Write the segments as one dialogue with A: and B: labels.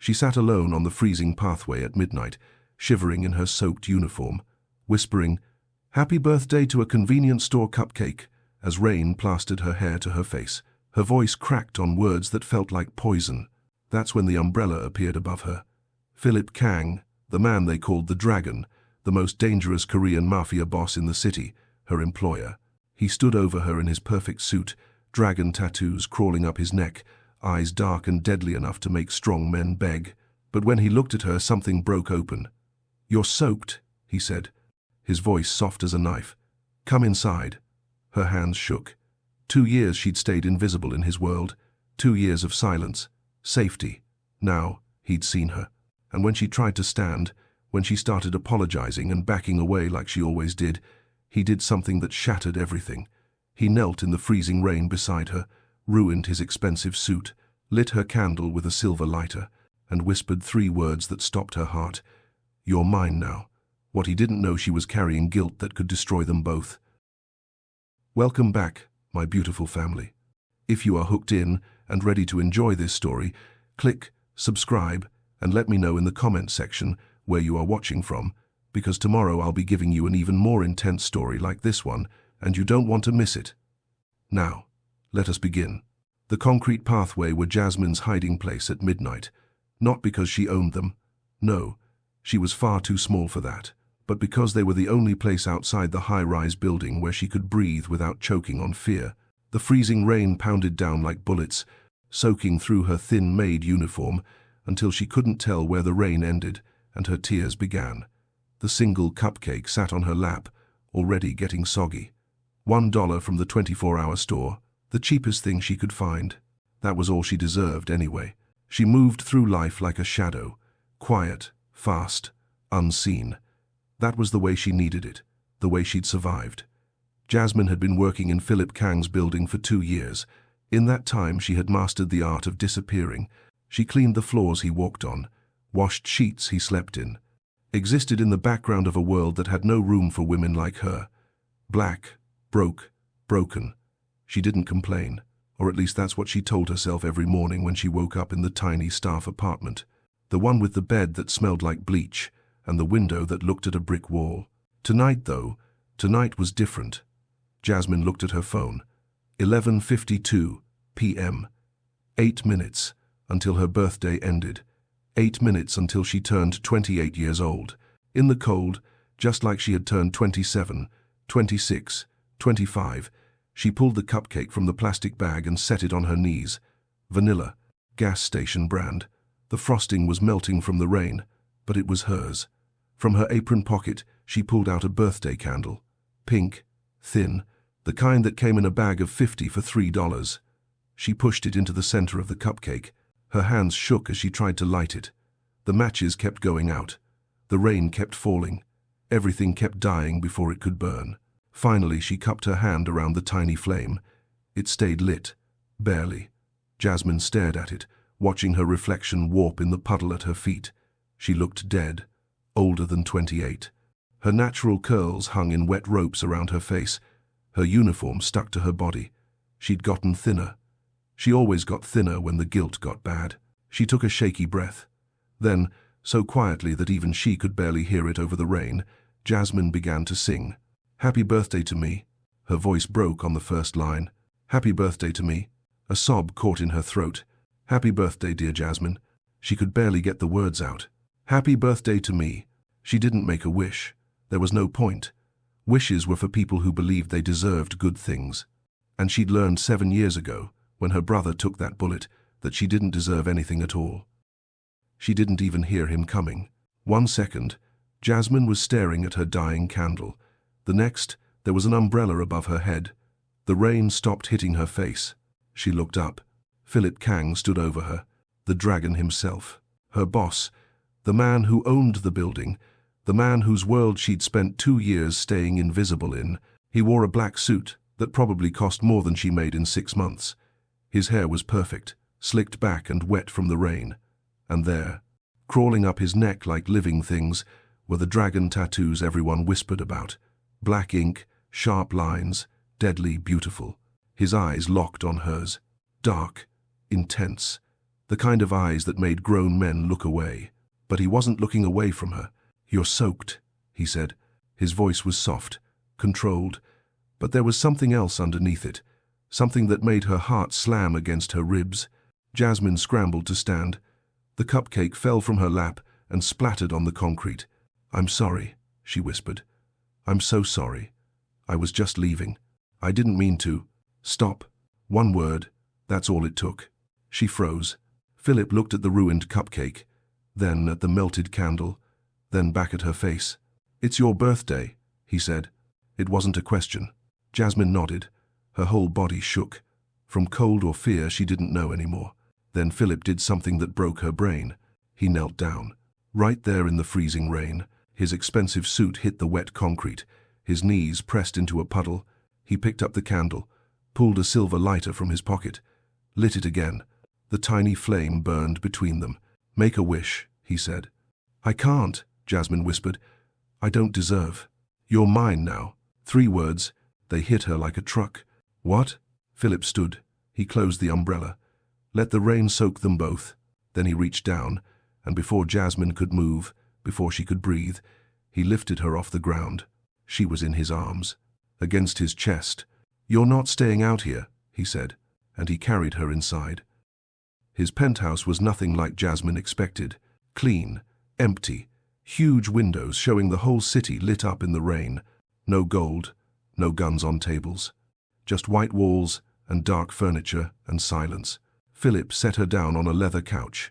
A: She sat alone on the freezing pathway at midnight, shivering in her soaked uniform, whispering, "Happy birthday to a convenience store cupcake," as rain plastered her hair to her face. Her voice cracked on words that felt like poison. That's when the umbrella appeared above her. Philip Kang, the man they called the Dragon, the most dangerous Korean Mafia boss in the city, her employer. He stood over her in his perfect suit, dragon tattoos crawling up his neck, eyes dark and deadly enough to make strong men beg. But when he looked at her, something broke open. "You're soaked," he said, his voice soft as a knife. "Come inside." Her hands shook. 2 years she'd stayed invisible in his world, 2 years of silence, safety. Now he'd seen her. And when she tried to stand, when she started apologizing and backing away like she always did, he did something that shattered everything. He knelt in the freezing rain beside her, ruined his expensive suit, lit her candle with a silver lighter, and whispered 3 words that stopped her heart. "You're mine now." What he didn't know, she was carrying guilt that could destroy them both. Welcome back, my beautiful family. If you are hooked in and ready to enjoy this story, click subscribe and let me know in the comment section where you are watching from, because tomorrow I'll be giving you an even more intense story like this one, and you don't want to miss it. Now, let us begin. The concrete pathway were Jasmine's hiding place at midnight, not because she owned them. No, she was far too small for that, but because they were the only place outside the high-rise building where she could breathe without choking on fear. The freezing rain pounded down like bullets, soaking through her thin maid uniform until she couldn't tell where the rain ended and her tears began. The single cupcake sat on her lap, already getting soggy. $1 from the 24-hour store, the cheapest thing she could find. That was all she deserved anyway. She moved through life like a shadow, quiet, fast, unseen. That was the way she needed it, the way she'd survived. Jasmine had been working in Philip Kang's building for 2 years. In that time, she had mastered the art of disappearing. She cleaned the floors he walked on, washed sheets he slept in, existed in the background of a world that had no room for women like her. Black, broken. She didn't complain, or at least that's what she told herself every morning when she woke up in the tiny staff apartment. The one with the bed that smelled like bleach, and the window that looked at a brick wall. Tonight, though, tonight was different. Jasmine looked at her phone. 11:52 p.m. 8 minutes until her birthday ended. 8 minutes until she turned 28 years old. In the cold, just like she had turned 27, 26, 25, she pulled the cupcake from the plastic bag and set it on her knees. Vanilla, gas station brand. The frosting was melting from the rain, but it was hers. From her apron pocket, she pulled out a birthday candle. Pink, thin, the kind that came in a bag of 50 for $3. She pushed it into the center of the cupcake. Her hands shook as she tried to light it. The matches kept going out. The rain kept falling. Everything kept dying before it could burn. Finally, she cupped her hand around the tiny flame. It stayed lit, barely. Jasmine stared at it, watching her reflection warp in the puddle at her feet. She looked dead, older than 28. Her natural curls hung in wet ropes around her face. Her uniform stuck to her body. She'd gotten thinner. She always got thinner when the guilt got bad. She took a shaky breath. Then, so quietly that even she could barely hear it over the rain, Jasmine began to sing. "Happy birthday to me." Her voice broke on the first line. "Happy birthday to me." A sob caught in her throat. "Happy birthday, dear Jasmine." She could barely get the words out. "Happy birthday to me." She didn't make a wish. There was no point. Wishes were for people who believed they deserved good things. And she'd learned 7 years ago, when her brother took that bullet, that she didn't deserve anything at all. She didn't even hear him coming. 1 second, Jasmine was staring at her dying candle. The next, there was an umbrella above her head. The rain stopped hitting her face. She looked up. Philip Kang stood over her, the dragon himself, her boss, the man who owned the building, the man whose world she'd spent 2 years staying invisible in. He wore a black suit that probably cost more than she made in 6 months. His hair was perfect, slicked back and wet from the rain. And there, crawling up his neck like living things, were the dragon tattoos everyone whispered about. Black ink, sharp lines, deadly beautiful. His eyes locked on hers. Dark, intense. the kind of eyes that made grown men look away. But he wasn't looking away from her. "You're soaked," he said. His voice was soft, controlled, but there was something else underneath it, something that made her heart slam against her ribs. Jasmine scrambled to stand. The cupcake fell from her lap and splattered on the concrete. "I'm sorry," she whispered. "I'm so sorry. I was just leaving. I didn't mean to." "Stop." One word, that's all it took. She froze. Philip looked at the ruined cupcake, then at the melted candle, then back at her face. "It's your birthday," he said. It wasn't a question. Jasmine nodded. Her whole body shook. From cold or fear she didn't know anymore. Then Philip did something that broke her brain. He knelt down. Right there in the freezing rain, his expensive suit hit the wet concrete. His knees pressed into a puddle. He picked up the candle, pulled a silver lighter from his pocket, lit it again. The tiny flame burned between them. "Make a wish," he said. "I can't," Jasmine whispered. "I don't deserve." "You're mine now." 3 words. They hit her like a truck. "What?" Philip stood. He closed the umbrella. Let the rain soak them both. Then he reached down, and before Jasmine could move, before she could breathe, he lifted her off the ground. She was in his arms, against his chest. "You're not staying out here," he said, and he carried her inside. His penthouse was nothing like Jasmine expected. Clean, empty, huge windows showing the whole city lit up in the rain. No gold, no guns on tables. Just white walls and dark furniture and silence. Philip set her down on a leather couch,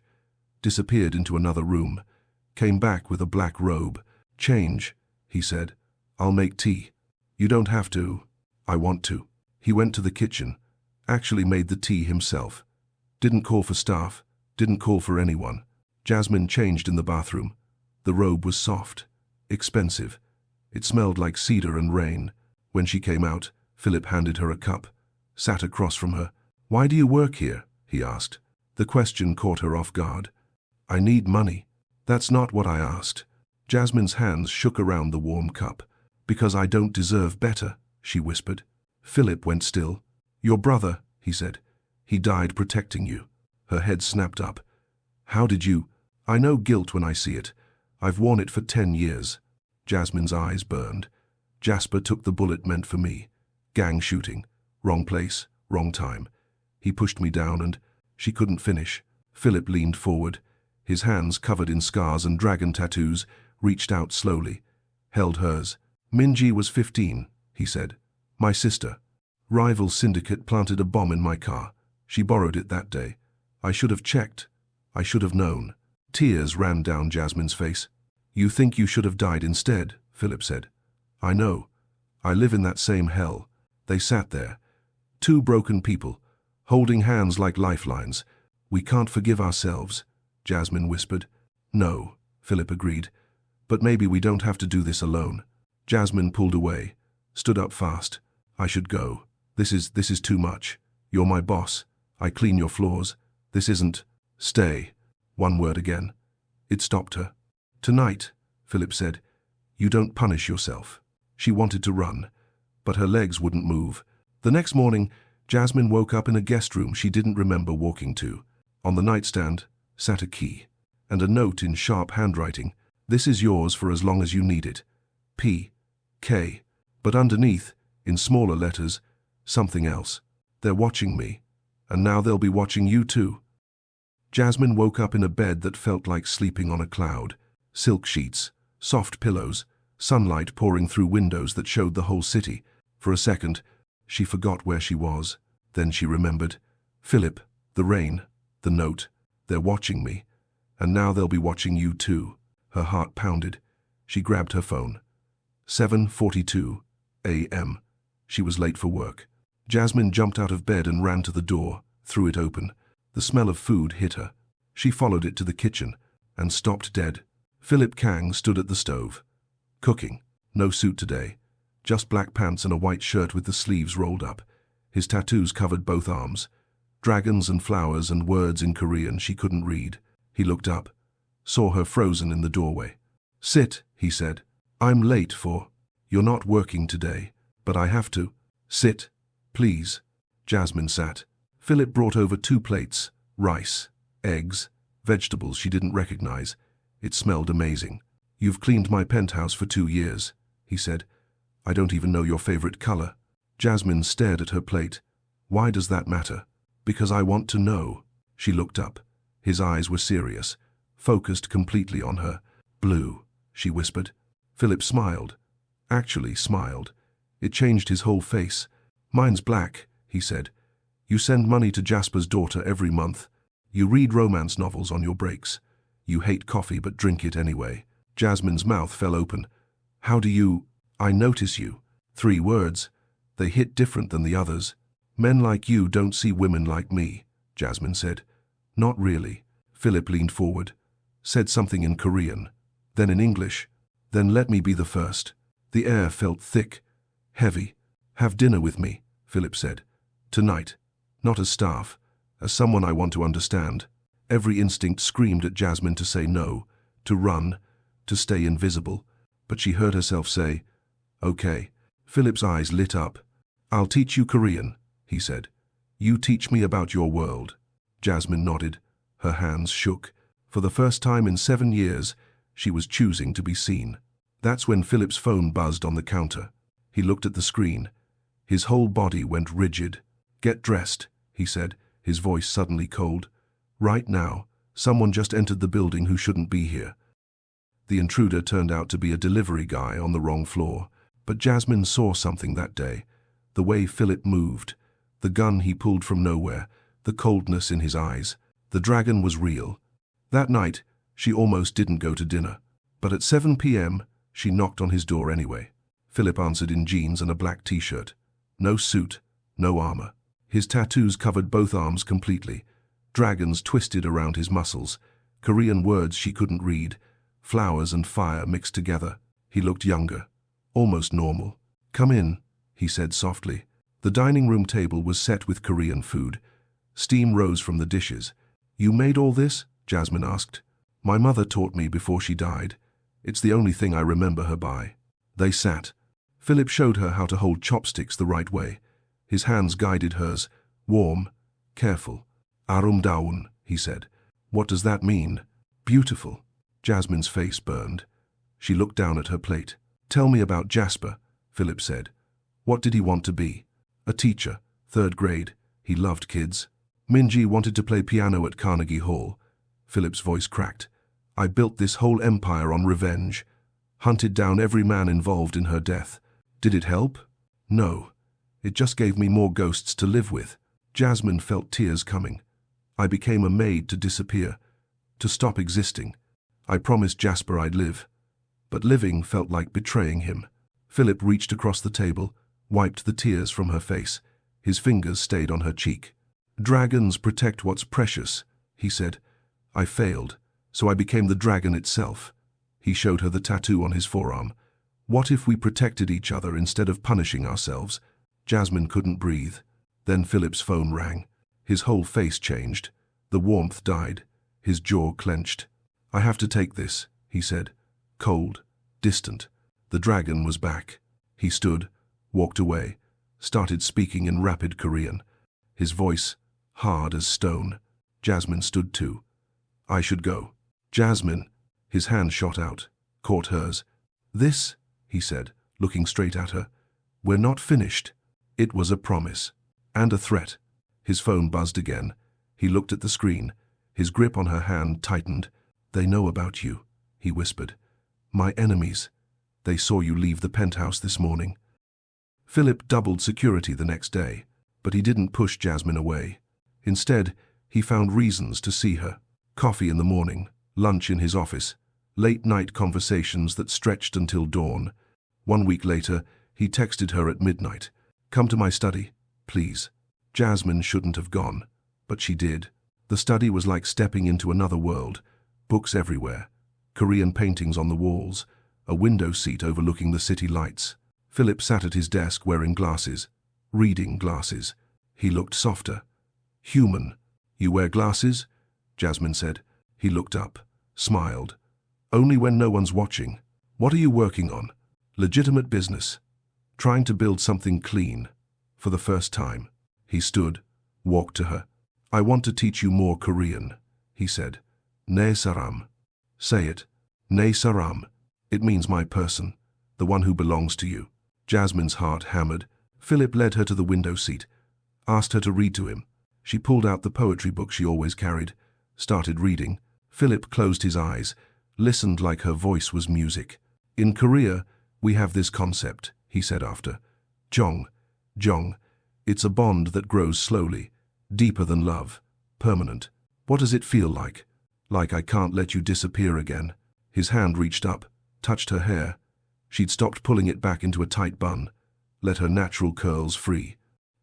A: disappeared into another room, came back with a black robe. "Change," he said. "I'll make tea." "You don't have to." "I want to." He went to the kitchen, actually made the tea himself. Didn't call for staff, didn't call for anyone. Jasmine changed in the bathroom. The robe was soft, expensive. It smelled like cedar and rain. When she came out, Philip handed her a cup, sat across from her. "Why do you work here?" he asked. The question caught her off guard. "I need money." "That's not what I asked." Jasmine's hands shook around the warm cup. "Because I don't deserve better," she whispered. Philip went still. "Your brother," he said. "He died protecting you." Her head snapped up. "How did you—" "I know guilt when I see it. I've worn it for 10 years. Jasmine's eyes burned. "Jasper took the bullet meant for me. Gang shooting. Wrong place, wrong time. He pushed me down and—" She couldn't finish. Philip leaned forward. His hands, covered in scars and dragon tattoos, reached out slowly, held hers. "Minji was 15, he said. "My sister. Rival syndicate planted a bomb in my car. She borrowed it that day. I should have checked. I should have known." Tears ran down Jasmine's face. "You think you should have died instead," Philip said. "I know. I live in that same hell." They sat there. 2 broken people, holding hands like lifelines. "We can't forgive ourselves," Jasmine whispered. "No," Philip agreed. "But maybe we don't have to do this alone." Jasmine pulled away, stood up fast. "I should go. This is too much. You're my boss. I clean your floors. This isn't—" "Stay." One word again. It stopped her. "Tonight," Philip said, "you don't punish yourself." She wanted to run, but her legs wouldn't move. The next morning, Jasmine woke up in a guest room she didn't remember walking to. On the nightstand sat a key, and a note in sharp handwriting. "This is yours for as long as you need it. P.K." But underneath, in smaller letters, something else. "They're watching me, and now they'll be watching you too." Jasmine woke up in a bed that felt like sleeping on a cloud. Silk sheets, soft pillows, sunlight pouring through windows that showed the whole city. For a second, she forgot where she was. Then she remembered. Philip, the rain, the note. "They're watching me, and now they'll be watching you too." Her heart pounded. She grabbed her phone. 7:42 a.m. She was late for work. Jasmine jumped out of bed and ran to the door, threw it open. The smell of food hit her. She followed it to the kitchen and stopped dead. Philip Kang stood at the stove, cooking. No suit today, just black pants and a white shirt with the sleeves rolled up. His tattoos covered both arms. Dragons and flowers and words in Korean she couldn't read. He looked up, saw her frozen in the doorway. "Sit," he said. "I'm late for—" "You're not working today, but I have to." "Sit, please." Jasmine sat. Philip brought over 2 plates, rice, Eggs, vegetables she didn't recognize. It smelled amazing. "You've cleaned my penthouse for 2 years," he said. "I don't even know your favorite color." Jasmine stared at her plate. "Why does that matter?" "Because I want to know." She looked up. His eyes were serious, focused completely on her. "Blue," she whispered. Philip smiled. Actually smiled. It changed his whole face. "Mine's black," he said. "You send money to Jasper's daughter every month. You read romance novels on your breaks. You hate coffee but drink it anyway." Jasmine's mouth fell open. "How do you—" "I notice you." 3 words. They hit different than the others. "Men like you don't see women like me," Jasmine said. "Not really." Philip leaned forward, said something in Korean, then in English. "Then let me be the first." The air felt thick, heavy. "Have dinner with me," Philip said. "Tonight. Not as staff, as someone I want to understand." Every instinct screamed at Jasmine to say no, to run, to stay invisible. But she heard herself say, "Okay." Philip's eyes lit up. "I'll teach you Korean," he said. "You teach me about your world." Jasmine nodded. Her hands shook. For the first time in 7 years, she was choosing to be seen. That's when Philip's phone buzzed on the counter. He looked at the screen. His whole body went rigid. "Get dressed," he said, his voice suddenly cold. "Right now. Someone just entered the building who shouldn't be here." The intruder turned out to be a delivery guy on the wrong floor. But Jasmine saw something that day. The way Philip moved, the gun he pulled from nowhere, the coldness in his eyes. The dragon was real. That night, she almost didn't go to dinner. But at 7 p.m., she knocked on his door anyway. Philip answered in jeans and a black t-shirt. No suit, no armor. His tattoos covered both arms completely. Dragons twisted around his muscles. Korean words she couldn't read. Flowers and fire mixed together. He looked younger. Almost normal. "Come in," he said softly. The dining room table was set with Korean food. Steam rose from the dishes. "You made all this?" Jasmine asked. "My mother taught me before she died. It's the only thing I remember her by." They sat. Philip showed her how to hold chopsticks the right way. His hands guided hers. Warm, careful. "Arumdaun," he said. "What does that mean?" "Beautiful." Jasmine's face burned. She looked down at her plate. "Tell me about Jasper," Philip said. "What did he want to be?" "A teacher, 3rd grade. He loved kids." "Minji wanted to play piano at Carnegie Hall." Philip's voice cracked. "I built this whole empire on revenge. Hunted down every man involved in her death. Did it help? No. It just gave me more ghosts to live with." Jasmine felt tears coming. "I became a maid to disappear, to stop existing. I promised Jasper I'd live. But living felt like betraying him." Philip reached across the table, wiped the tears from her face. His fingers stayed on her cheek. "Dragons protect what's precious," he said. "I failed, so I became the dragon itself." He showed her the tattoo on his forearm. "What if we protected each other instead of punishing ourselves?" Jasmine couldn't breathe. Then Philip's phone rang. His whole face changed. The warmth died. His jaw clenched. "I have to take this," he said. Cold, distant. The dragon was back. He stood, walked away, started speaking in rapid Korean. His voice, hard as stone. Jasmine stood too. "I should go." "Jasmine." His hand shot out, caught hers. "This," he said, looking straight at her. "We're not finished." It was a promise. And a threat. His phone buzzed again. He looked at the screen. His grip on her hand tightened. "They know about you," he whispered. "My enemies. They saw you leave the penthouse this morning." Philip doubled security the next day, but he didn't push Jasmine away. Instead, he found reasons to see her. Coffee in the morning, lunch in his office, late-night conversations that stretched until dawn. 1 week later, he texted her at midnight. "Come to my study, please." Jasmine shouldn't have gone, but she did. The study was like stepping into another world. Books everywhere, Korean paintings on the walls, a window seat overlooking the city lights. Philip sat at his desk wearing glasses, reading glasses. He looked softer. "Human." "You wear glasses?" Jasmine said. He looked up, smiled. "Only when no one's watching." "What are you working on?" "Legitimate business. Trying to build something clean. For the first time." He stood, walked to her. "I want to teach you more Korean." he said. Ne saram. Say it. Ne saram. It means my person, the one who belongs to you. Jasmine's heart hammered. Philip led her to the window seat, asked her to read to him. She pulled out the poetry book she always carried, started reading. Philip closed his eyes, listened like her voice was music. In Korea, we have this concept, he said after. Jong. Jong. It's a bond that grows slowly, deeper than love, permanent. What does it feel like? Like I can't let you disappear again. His hand reached up, touched her hair. She'd stopped pulling it back into a tight bun, let her natural curls free.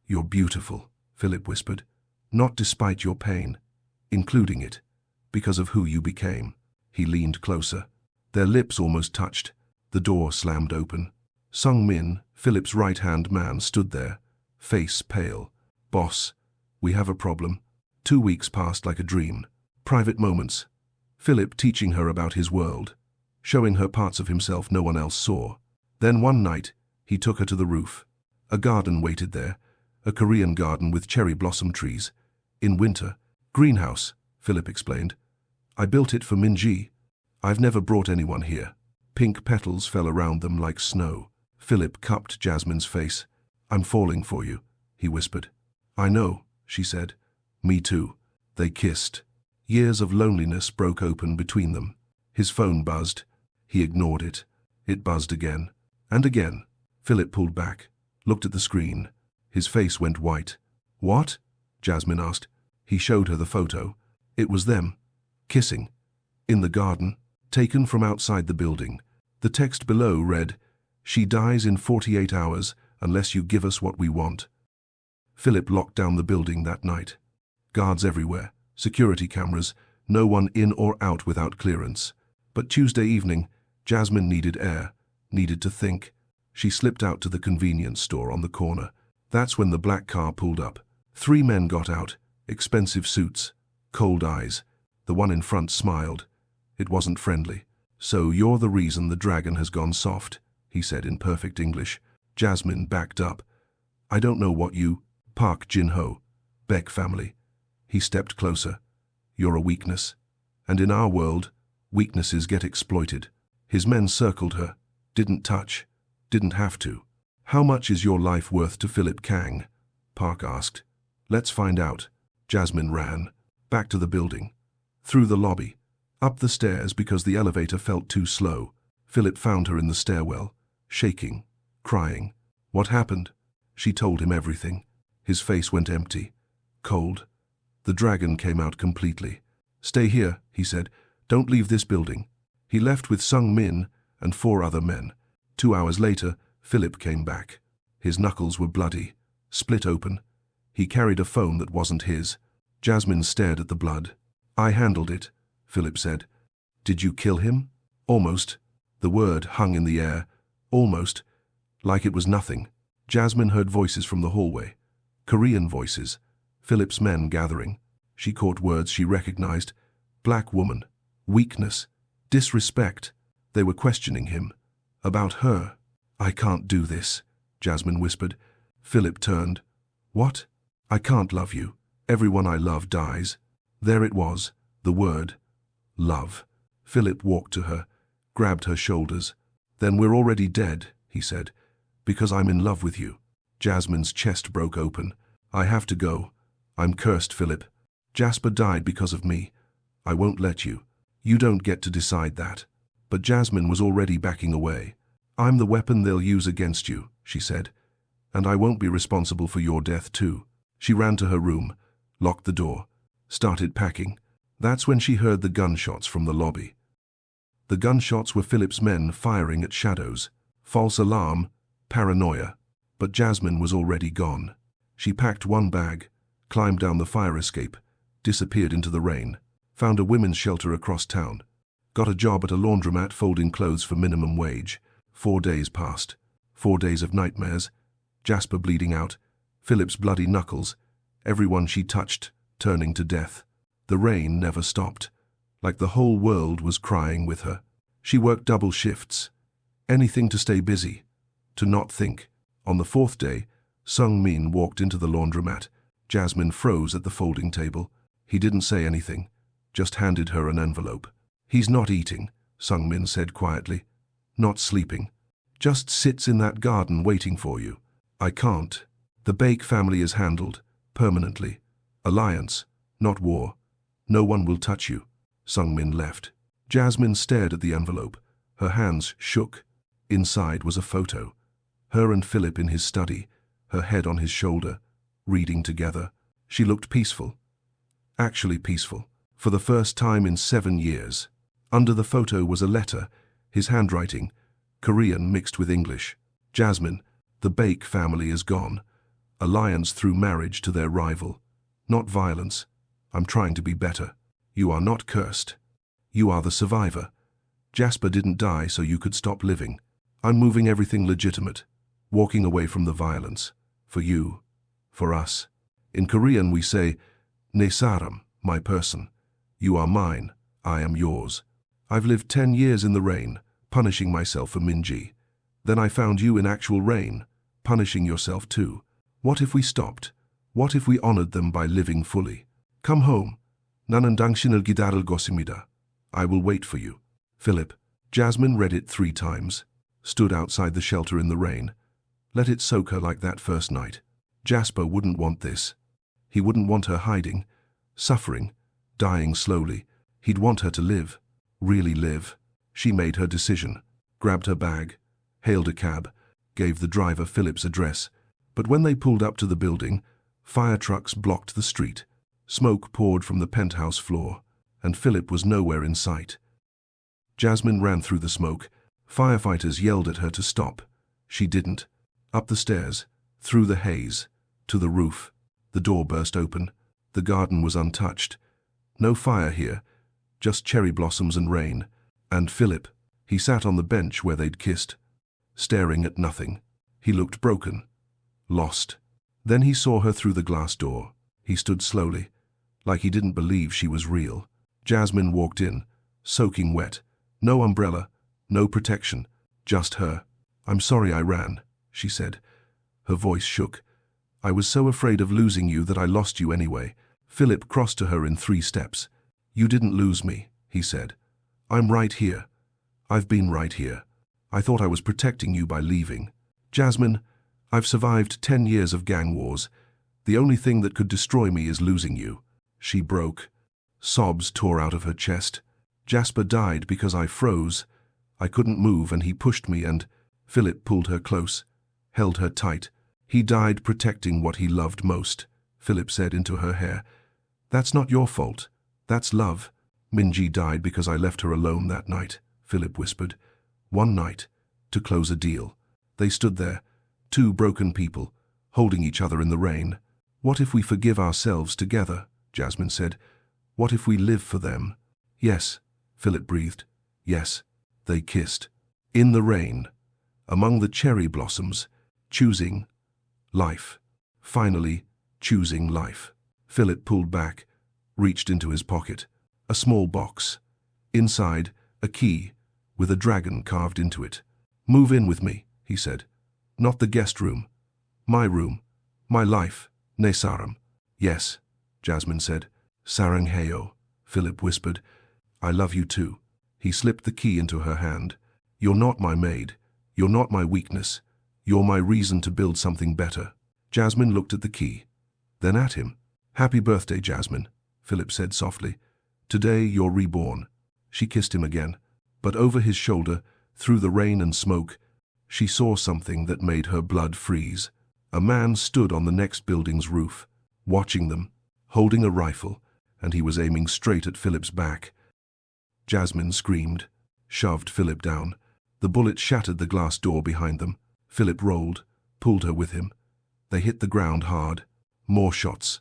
A: You're beautiful, Philip whispered. Not despite your pain, including it, because of who you became. He leaned closer. Their lips almost touched. The door slammed open. Sung Min, Philip's right-hand man, stood there, face pale. Boss, we have a problem. 2 weeks passed like a dream. Private moments. Philip teaching her about his world, showing her parts of himself no one else saw. Then one night, he took her to the roof. A garden waited there, a Korean garden with cherry blossom trees. In winter, greenhouse, Philip explained. I built it for Minji. I've never brought anyone here. Pink petals fell around them like snow. Philip cupped Jasmine's face. I'm falling for you, he whispered. I know, she said. Me too. They kissed. Years of loneliness broke open between them. His phone buzzed. He ignored it. It buzzed again. And again. Philip pulled back, looked at the screen. His face went white. What? Jasmine asked. He showed her the photo. It was them, kissing, in the garden, taken from outside the building. The text below read, "She dies in 48 hours unless you give us what we want." Philip locked down the building that night. Guards everywhere, security cameras, no one in or out without clearance. But Tuesday evening, Jasmine needed air, needed to think. She slipped out to the convenience store on the corner. That's when the black car pulled up. 3 men got out, expensive suits, cold eyes. The one in front smiled. It wasn't friendly. So you're the reason the dragon has gone soft, he said in perfect English. Jasmine backed up. I don't know what you... Park Jin-ho. Beck family. He stepped closer. You're a weakness. And in our world, weaknesses get exploited. His men circled her. Didn't touch. Didn't have to. How much is your life worth to Philip Kang? Park asked. Let's find out. Jasmine ran. Back to the building. Through the lobby. Up the stairs because the elevator felt too slow. Philip found her in the stairwell, shaking, crying. What happened? She told him everything. His face went empty, cold. The dragon came out completely. Stay here, he said. Don't leave this building. He left with Sung Min and 4 other men. 2 hours later, Philip came back. His knuckles were bloody, split open. He carried a phone that wasn't his. Jasmine stared at the blood. I handled it, Philip said. Did you kill him? Almost. The word hung in the air. Almost. Like it was nothing. Jasmine heard voices from the hallway. Korean voices. Philip's men gathering. She caught words she recognized. Black woman. Weakness. Disrespect. They were questioning him. About her. I can't do this, Jasmine whispered. Philip turned. What? I can't love you. Everyone I love dies. There it was, the word. Love. Philip walked to her, grabbed her shoulders. Then we're already dead, he said, because I'm in love with you. Jasmine's chest broke open. I have to go. I'm cursed, Philip. Jasper died because of me. I won't let you. You don't get to decide that. But Jasmine was already backing away. I'm the weapon they'll use against you, she said. And I won't be responsible for your death too. She ran to her room, locked the door, started packing. That's when she heard the gunshots from the lobby. The gunshots were Philip's men firing at shadows. False alarm, paranoia. But Jasmine was already gone. She packed one bag, climbed down the fire escape, disappeared into the rain, found a women's shelter across town, got a job at a laundromat folding clothes for minimum wage. 4 days passed. 4 days of nightmares. Jasper bleeding out, Philip's bloody knuckles, everyone she touched turning to death. The rain never stopped, like the whole world was crying with her. She worked double shifts. Anything to stay busy, to not think. On the 4th day, Sung Min walked into the laundromat. Jasmine froze at the folding table. He didn't say anything, just handed her an envelope. "He's not eating," Sung-min said quietly. "Not sleeping. Just sits in that garden waiting for you." "I can't. The Baek family is handled, permanently. Alliance, not war. No one will touch you." Sung-min left. Jasmine stared at the envelope. Her hands shook. Inside was a photo. Her and Philip in his study, her head on his shoulder, reading together. She looked peaceful. Actually peaceful. For the first time in 7 years. Under the photo was a letter, his handwriting, Korean mixed with English. "Jasmine, the Baek family is gone. Alliance through marriage to their rival. Not violence. I'm trying to be better. You are not cursed. You are the survivor. Jasper didn't die so you could stop living. I'm moving everything legitimate, walking away from the violence. For you. For us. In Korean we say, "Ne saram, my person. You are mine, I am yours." I've lived 10 years in the rain, punishing myself for Minji. Then I found you in actual rain, punishing yourself too. What if we stopped? What if we honored them by living fully? Come home. 나는 당신을 기다릴 것입니다. I will wait for you. Philip. Jasmine read it 3 times, stood outside the shelter in the rain. Let it soak her like that first night. Jasper wouldn't want this. He wouldn't want her hiding, suffering, dying slowly. He'd want her to live, really live. She made her decision, grabbed her bag, hailed a cab, gave the driver Philip's address. But when they pulled up to the building, fire trucks blocked the street. Smoke poured from the penthouse floor, and Philip was nowhere in sight. Jasmine ran through the smoke. Firefighters yelled at her to stop. She didn't. Up the stairs, through the haze, to the roof. The door burst open. The garden was untouched. No fire here, just cherry blossoms and rain. And Philip, he sat on the bench where they'd kissed, staring at nothing. He looked broken, lost. Then he saw her through the glass door. He stood slowly, like he didn't believe she was real. Jasmine walked in, soaking wet. No umbrella, no protection, just her. "I'm sorry I ran," she said. Her voice shook. "I was so afraid of losing you that I lost you anyway." Philip crossed to her in 3 steps. "You didn't lose me," he said. "I'm right here. I've been right here. I thought I was protecting you by leaving. Jasmine, I've survived 10 years of gang wars. The only thing that could destroy me is losing you." She broke. Sobs tore out of her chest. "Jasper died because I froze. I couldn't move and he pushed me and—" Philip pulled her close, held her tight. "He died protecting what he loved most," Philip said into her hair. "That's not your fault. That's love." "Minji died because I left her alone that night," Philip whispered. "One night, to close a deal." They stood there, 2 broken people, holding each other in the rain. "What if we forgive ourselves together?" Jasmine said. "What if we live for them?" "Yes," Philip breathed. "Yes." They kissed. In the rain, among the cherry blossoms, choosing life. Finally, choosing life. Philip pulled back, reached into his pocket. A small box. Inside, a key, with a dragon carved into it. "Move in with me," he said. "Not the guest room. My room. My life. Ne saram." "Yes," Jasmine said. "Sarang heyo," Philip whispered. "I love you too." He slipped the key into her hand. "You're not my maid. You're not my weakness. You're my reason to build something better." Jasmine looked at the key, then at him. "Happy birthday, Jasmine," Philip said softly. "Today you're reborn." She kissed him again, but over his shoulder, through the rain and smoke, she saw something that made her blood freeze. A man stood on the next building's roof, watching them, holding a rifle, and he was aiming straight at Philip's back. Jasmine screamed, shoved Philip down. The bullet shattered the glass door behind them. Philip rolled, pulled her with him. They hit the ground hard. More shots.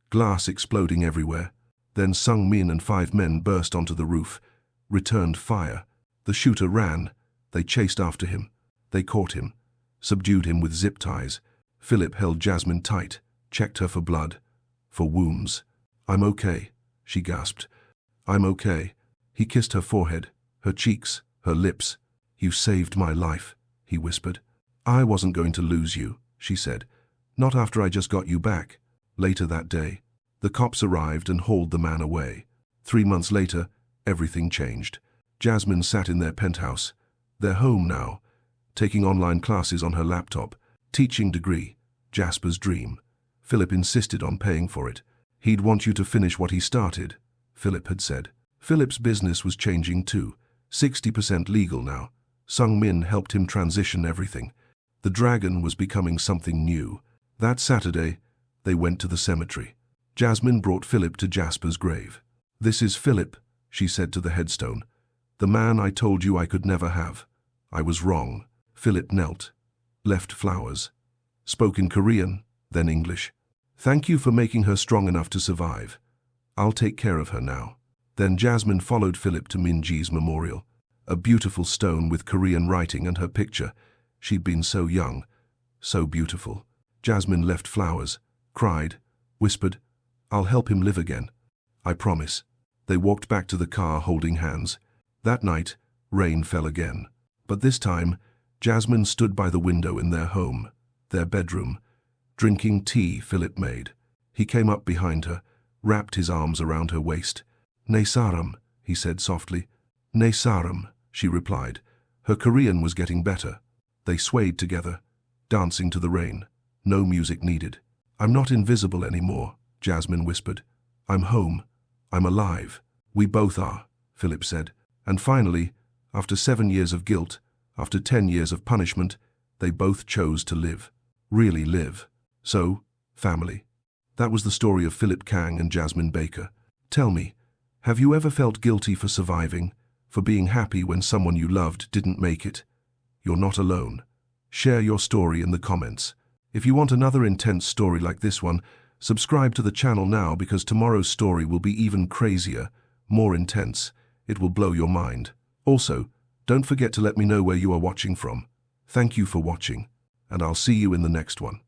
A: Glass exploding everywhere. Then Sung-min and 5 men burst onto the roof, returned fire. The shooter ran. They chased after him. They caught him, subdued him with zip ties. Philip held Jasmine tight, checked her for blood, for wounds. "I'm okay," she gasped. "I'm okay." He kissed her forehead, her cheeks, her lips. "You saved my life," he whispered. "I wasn't going to lose you," she said. "Not after I just got you back." Later that day, the cops arrived and hauled the man away. 3 months later, everything changed. Jasmine sat in their penthouse, their home now, taking online classes on her laptop. Teaching degree, Jasper's dream. Philip insisted on paying for it. He'd want you to finish what he started, Philip had said. Philip's business was changing too, 60% legal now. Sung Min helped him transition everything. The dragon was becoming something new. That Saturday, they went to the cemetery. Jasmine brought Philip to Jasper's grave. "This is Philip," she said to the headstone. "The man I told you I could never have. I was wrong." Philip knelt, left flowers, spoke in Korean, then English. "Thank you for making her strong enough to survive. I'll take care of her now." Then Jasmine followed Philip to Minji's memorial, a beautiful stone with Korean writing and her picture. She'd been so young, so beautiful. Jasmine left flowers, cried, whispered, "I'll help him live again. I promise." They walked back to the car holding hands. That night, rain fell again. But this time, Jasmine stood by the window in their home, their bedroom, drinking tea Philip made. He came up behind her, wrapped his arms around her waist. "Ne saram," he said softly. "Ne saram," she replied. Her Korean was getting better. They swayed together, dancing to the rain. No music needed. "I'm not invisible anymore," Jasmine whispered. "I'm home. I'm alive." "We both are," Philip said. And finally, after 7 years of guilt, after 10 years of punishment, they both chose to live. Really live. So, family. That was the story of Philip Kang and Jasmine Baker. Tell me, have you ever felt guilty for surviving, for being happy when someone you loved didn't make it? You're not alone. Share your story in the comments. If you want another intense story like this one, subscribe to the channel now because tomorrow's story will be even crazier, more intense. It will blow your mind. Also, don't forget to let me know where you are watching from. Thank you for watching, and I'll see you in the next one.